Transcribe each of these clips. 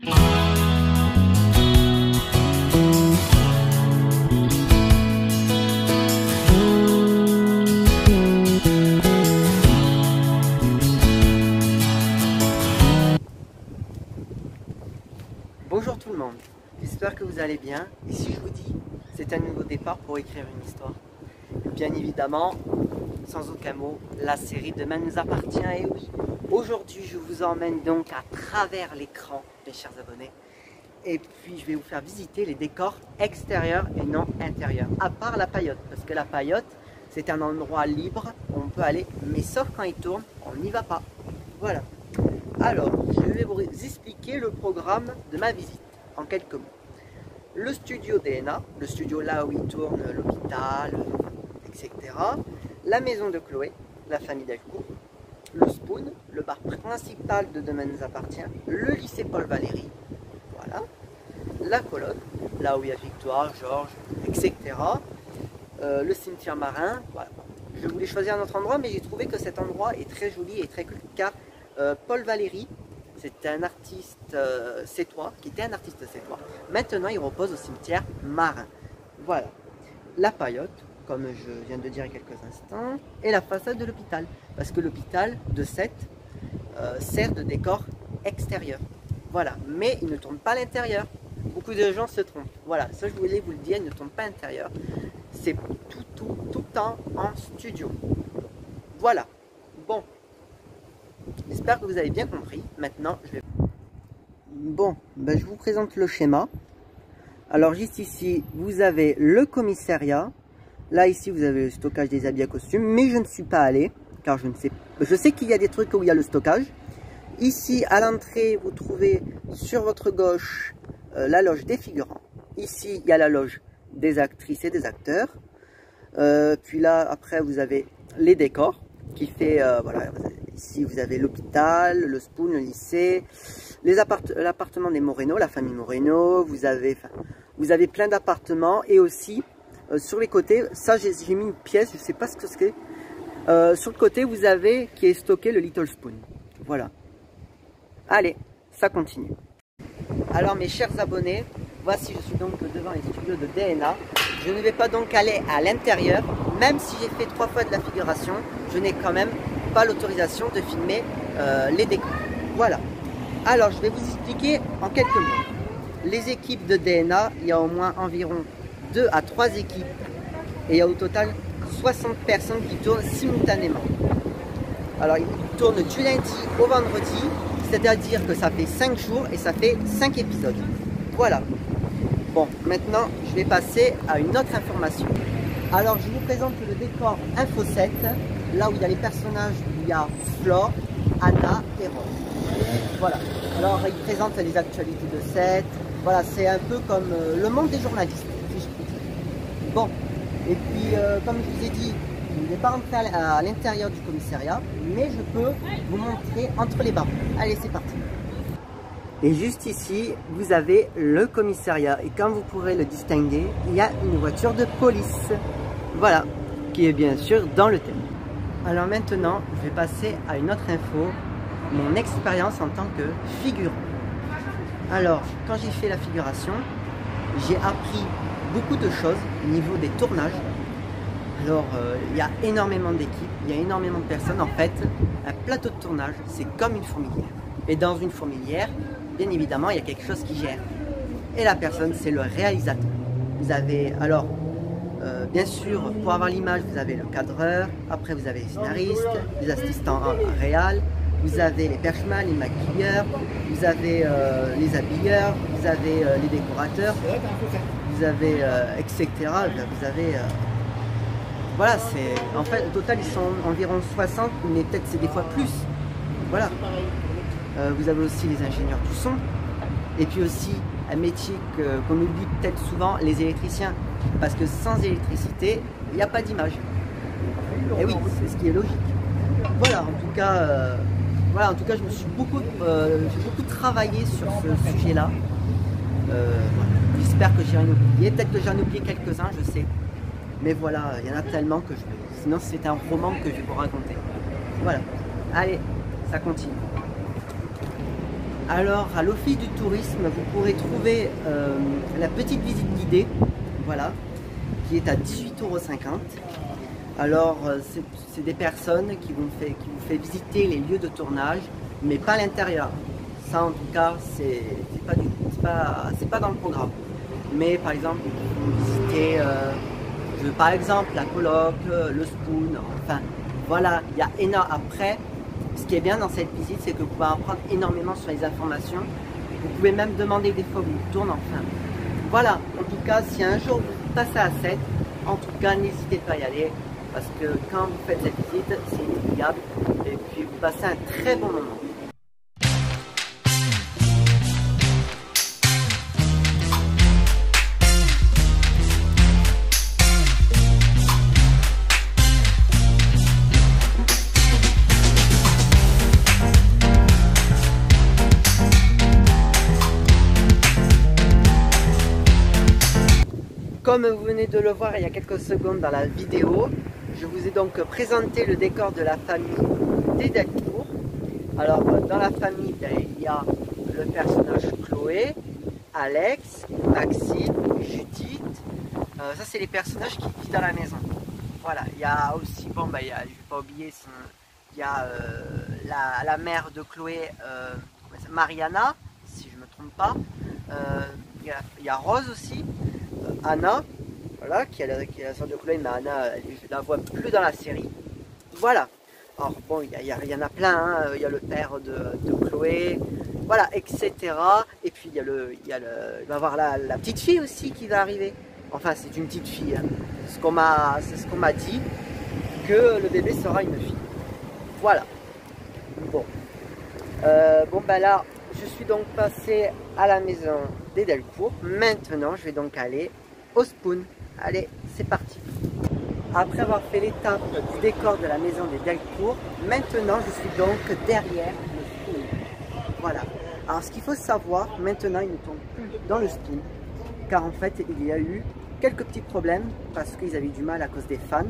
Bonjour tout le monde, j'espère que vous allez bien. Et si je vous dis, c'est un nouveau départ pour écrire une histoire. Bien évidemment, sans aucun mot, la série Demain nous appartient. Et oui, aujourd'hui je vous emmène donc à travers l'écran, mes chers abonnés. Et puis je vais vous faire visiter les décors extérieurs et non intérieurs. À part la paillote, parce que la paillote, c'est un endroit libre où on peut aller, mais sauf quand il tourne, on n'y va pas. Voilà. Alors, je vais vous expliquer le programme de ma visite en quelques mots. Le studio DNA, le studio là où il tourne l'hôpital, etc. La maison de Chloé, la famille Delcourt. Le Spoon, le bar principal de Demain nous appartient. Le lycée Paul Valéry, voilà. La colonne, là où il y a Victoire, Georges, etc. Le cimetière marin, voilà. Je voulais choisir un autre endroit, mais j'ai trouvé que cet endroit est très joli et très cool, car Paul Valéry, c'est un artiste sétois, qui était un artiste sétois. Maintenant, il repose au cimetière marin. Voilà. La paillote, comme je viens de dire il y a quelques instants, et la façade de l'hôpital. Parce que l'hôpital de Sète sert de décor extérieur. Voilà. Mais il ne tourne pas à l'intérieur. Beaucoup de gens se trompent. Voilà. Ça, je voulais vous le dire, il ne tourne pas à l'intérieur. C'est tout le temps en studio. Voilà. Bon. J'espère que vous avez bien compris. Maintenant, je vais... Bon, ben, je vous présente le schéma. Alors, juste ici, vous avez le commissariat. Là, ici, vous avez le stockage des habits à costumes. Mais je ne suis pas allé, car je ne sais pas. Je sais qu'il y a des trucs où il y a le stockage. Ici, à l'entrée, vous trouvez sur votre gauche la loge des figurants. Ici, il y a la loge des actrices et des acteurs. Puis là, après, vous avez les décors qui fait... voilà. Ici, vous avez l'hôpital, le Spoon, le lycée, l'appartement des Moreno, la famille Moreno. Vous avez plein d'appartements et aussi sur les côtés, ça j'ai mis une pièce, je ne sais pas ce que c'est. Sur le côté, vous avez qui est stocké le Little Spoon. Voilà. Allez, ça continue. Alors mes chers abonnés, voici je suis donc devant les studios de DNA. Je ne vais pas donc aller à l'intérieur, même si j'ai fait 3 fois de la figuration, je n'ai quand même pas l'autorisation de filmer les décors. Voilà. Alors je vais vous expliquer en quelques mots. Les équipes de DNA, il y a au moins environ 2 à 3 équipes et il y a au total 60 personnes qui tournent simultanément. Alors ils tournent du lundi au vendredi, c'est-à-dire que ça fait 5 jours et ça fait 5 épisodes. Voilà. Bon, maintenant je vais passer à une autre information. Alors je vous présente le décor Info 7, là où il y a les personnages, il y a Flore, Anna et Rose. Voilà. Alors il présente les actualités de 7. Voilà, c'est un peu comme le monde des journalistes, si je puis dire. Bon, et puis comme je vous ai dit, je ne vais pas rentrer à l'intérieur du commissariat, mais je peux vous montrer entre les barreaux. Allez, c'est parti. Et juste ici, vous avez le commissariat. Et comme vous pourrez le distinguer, il y a une voiture de police. Voilà, qui est bien sûr dans le thème. Alors maintenant, je vais passer à une autre info, mon expérience en tant que figurant. Alors, quand j'ai fait la figuration, j'ai appris beaucoup de choses au niveau des tournages. Alors, il y a énormément d'équipes, il y a énormément de personnes. En fait, un plateau de tournage, c'est comme une fourmilière. Et dans une fourmilière, bien évidemment, il y a quelque chose qui gère. Et la personne, c'est le réalisateur. Vous avez, alors, bien sûr, pour avoir l'image, vous avez le cadreur, après vous avez les scénaristes, les assistants réals, vous avez les perchemans, les maquilleurs, vous avez les habilleurs, vous avez les décorateurs, vous avez etc. Vous avez... voilà, c'est... En fait, au total, ils sont environ 60, mais peut-être c'est des fois plus. Voilà. Vous avez aussi les ingénieurs du son. Et puis aussi, un métier qu'on oublie peut-être souvent, les électriciens. Parce que sans électricité, il n'y a pas d'image. Et oui, c'est ce qui est logique. Voilà, en tout cas... Voilà, en tout cas, j'ai beaucoup travaillé sur ce sujet-là. Voilà. J'espère que j'ai rien oublié. Peut-être que j'en ai oublié quelques-uns, je sais. Mais voilà, il y en a tellement que je... Sinon, c'est un roman que je vais vous raconter. Voilà. Allez, ça continue. Alors, à l'Office du tourisme, vous pourrez trouver la petite visite guidée, voilà, qui est à 18,50 €. Alors, c'est des personnes qui vous fait visiter les lieux de tournage, mais pas l'intérieur. Ça, en tout cas, c'est pas dans le programme. Mais par exemple, vous visitez, par exemple, la coloc, le spoon, enfin, voilà, il y a énorme. Après, ce qui est bien dans cette visite, c'est que vous pouvez apprendre énormément sur les informations. Vous pouvez même demander des fois où vous tournez, enfin. Voilà, en tout cas, si un jour vous passez à 7, en tout cas, n'hésitez pas à y aller. Parce que quand vous faites cette visite, c'est inoubliable. Et puis, vous passez un très bon moment. Comme vous venez de le voir il y a quelques secondes dans la vidéo, je vous ai donc présenté le décor de la famille des Delcourt. Alors dans la famille, il y a le personnage Chloé, Alex, Maxime, Judith. Ça c'est les personnages qui vivent dans la maison. Voilà, il y a aussi, bon je ne vais pas oublier, il y a la mère de Chloé, Mariana, si je ne me trompe pas. Il y a Rose aussi. Anna, voilà, qui est la sœur de Chloé, mais Anna, je la vois plus dans la série. Voilà. Alors bon, il y en a plein, hein. Il y a le père de Chloé, voilà, etc. Et puis il va y avoir la petite fille aussi qui va arriver. Enfin, c'est une petite fille. Hein. C'est ce qu'on m'a dit, que le bébé sera une fille. Voilà. Bon. Là, je suis donc passé à la maison des Delcourt. Maintenant, je vais donc aller au spoon. Allez, c'est parti. Après avoir fait l'étape du décor de la maison des Delcourt, maintenant je suis donc derrière le spoon. Voilà. Alors ce qu'il faut savoir, maintenant ils ne tombent plus dans le spoon, car en fait il y a eu quelques petits problèmes parce qu'ils avaient du mal à cause des fans.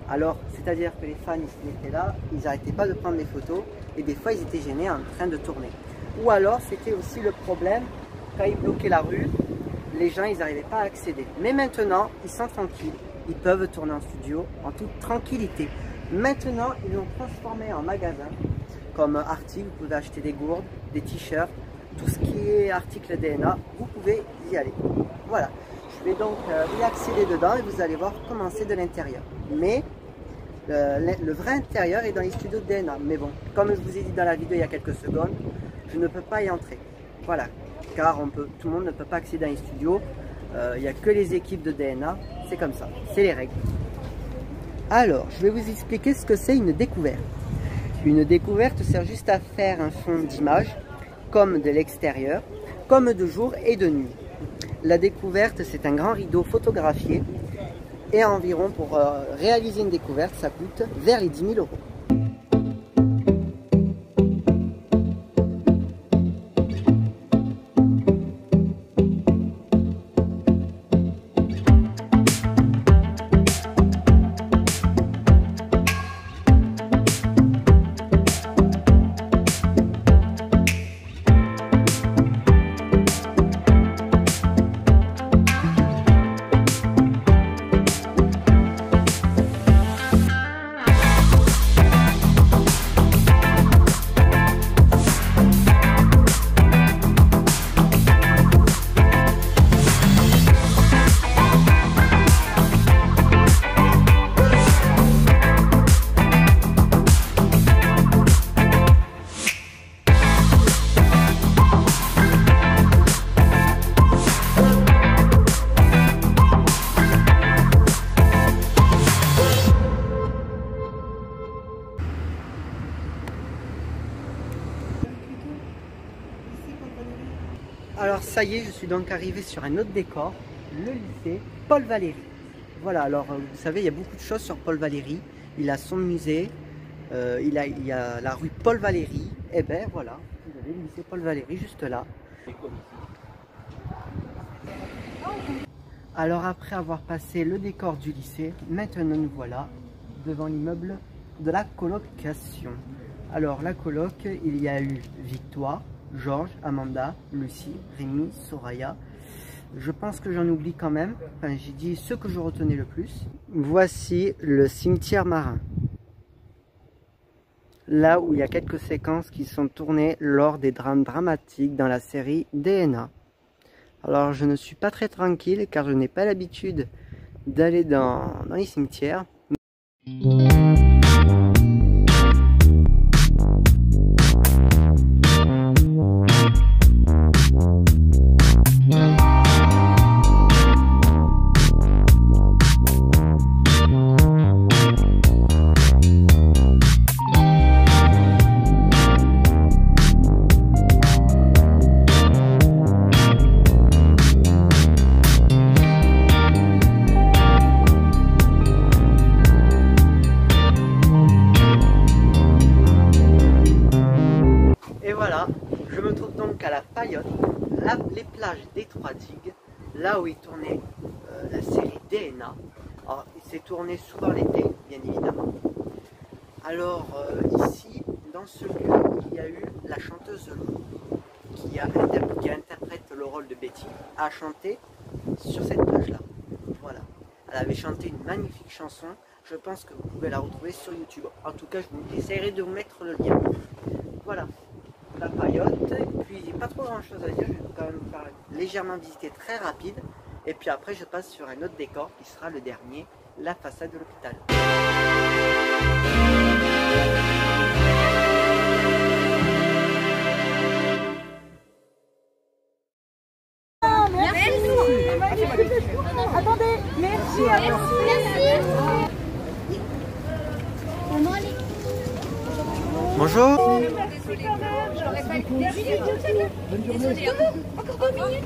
Alors, c'est-à-dire que les fans ils étaient là, ils n'arrêtaient pas de prendre des photos et des fois ils étaient gênés en train de tourner. Ou alors c'était aussi le problème quand ils bloquaient la rue, les gens ils n'arrivaient pas à accéder. Mais maintenant ils sont tranquilles, ils peuvent tourner en studio en toute tranquillité. Maintenant ils l'ont transformé en magasin, comme article, vous pouvez acheter des gourdes, des t-shirts, tout ce qui est article DNA, vous pouvez y aller. Voilà, je vais donc y accéder dedans et vous allez voir comment c'est de l'intérieur. Mais le vrai intérieur est dans les studios de DNA. Mais bon, comme je vous ai dit dans la vidéo il y a quelques secondes, je ne peux pas y entrer. Voilà, car tout le monde ne peut pas accéder à un studio. Il n'y a que les équipes de DNA, c'est comme ça, c'est les règles. Alors, je vais vous expliquer ce que c'est une découverte. Une découverte sert juste à faire un fond d'image, comme de l'extérieur, comme de jour et de nuit. La découverte, c'est un grand rideau photographié et environ pour réaliser une découverte, ça coûte vers les 10 000 €. Alors ça y est, je suis donc arrivé sur un autre décor, le lycée Paul Valéry. Voilà, alors vous savez, il y a beaucoup de choses sur Paul Valéry. Il a son musée, il y a la rue Paul Valéry. Et ben voilà, vous avez le lycée Paul Valéry juste là. Alors après avoir passé le décor du lycée, maintenant nous voilà devant l'immeuble de la colocation. Alors la coloc, il y a eu Victoire, Georges, Amanda, Lucie, Rémi, Soraya. Je pense que j'en oublie quand même. Enfin, j'ai dit ceux que je retenais le plus. Voici le cimetière marin. Là où il y a quelques séquences qui sont tournées lors des drames dramatiques dans la série DNA. Alors je ne suis pas très tranquille car je n'ai pas l'habitude d'aller dans les cimetières. Voilà, je me trouve donc à la Paillote, les plages des Trois Digues, là où il tournait la série DNA. Alors, il s'est tourné souvent l'été, bien évidemment. Alors, ici, dans ce lieu, il y a eu la chanteuse Lou, qui interprète le rôle de Betty, a chanté sur cette plage-là. Voilà, elle avait chanté une magnifique chanson. Je pense que vous pouvez la retrouver sur YouTube. En tout cas, je vous essaierai de vous mettre le lien. Voilà. La Paillote, et puis pas trop grand chose à dire, je vais quand même vous faire légèrement visiter très rapide, et puis après je passe sur un autre décor qui sera le dernier, la façade de l'hôpital. Merci. Attendez, merci à vous. Bonjour. Merci quand même. J'aurais pas été désolée. Encore 2 minutes.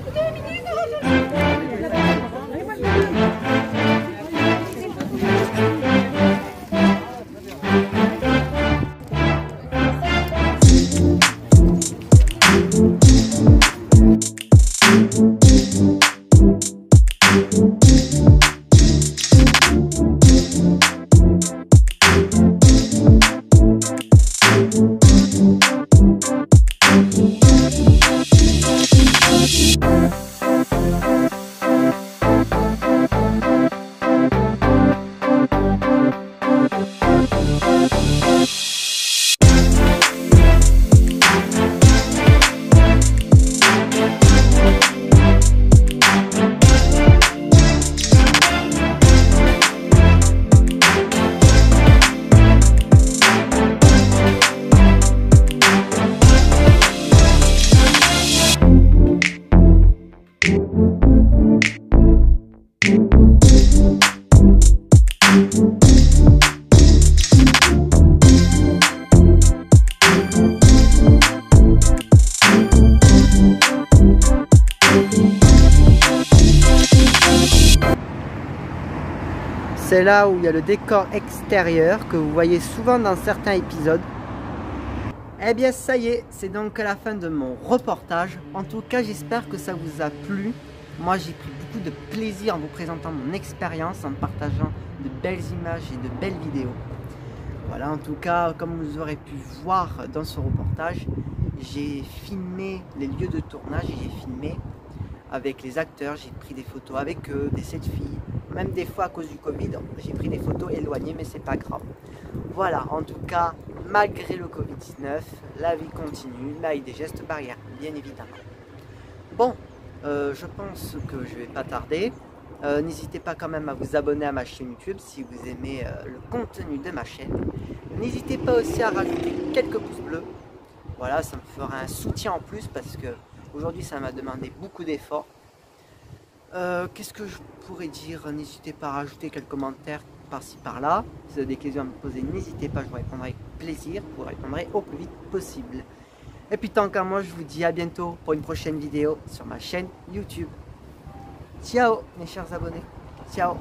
C'est là où il y a le décor extérieur que vous voyez souvent dans certains épisodes. Eh bien ça y est, c'est donc la fin de mon reportage. En tout cas, j'espère que ça vous a plu. Moi, j'ai pris beaucoup de plaisir en vous présentant mon expérience, en partageant de belles images et de belles vidéos. Voilà, en tout cas, comme vous aurez pu voir dans ce reportage, j'ai filmé les lieux de tournage et j'ai filmé avec les acteurs, j'ai pris des photos avec eux, des selfies, même des fois à cause du Covid, j'ai pris des photos éloignées, mais c'est pas grave. Voilà, en tout cas, malgré le Covid-19, la vie continue, mais avec des gestes barrières, bien évidemment. Bon, je pense que je vais pas tarder. N'hésitez pas quand même à vous abonner à ma chaîne YouTube si vous aimez le contenu de ma chaîne. N'hésitez pas aussi à rajouter quelques pouces bleus. Voilà, ça me fera un soutien en plus parce que aujourd'hui ça m'a demandé beaucoup d'efforts. Qu'est-ce que je pourrais dire? N'hésitez pas à rajouter quelques commentaires par-ci par-là. Si vous avez des questions à me poser, n'hésitez pas, je vous répondrai avec plaisir. Je vous répondrai au plus vite possible. Et puis tant qu'à moi, je vous dis à bientôt pour une prochaine vidéo sur ma chaîne YouTube. Ciao mes chers abonnés. Ciao.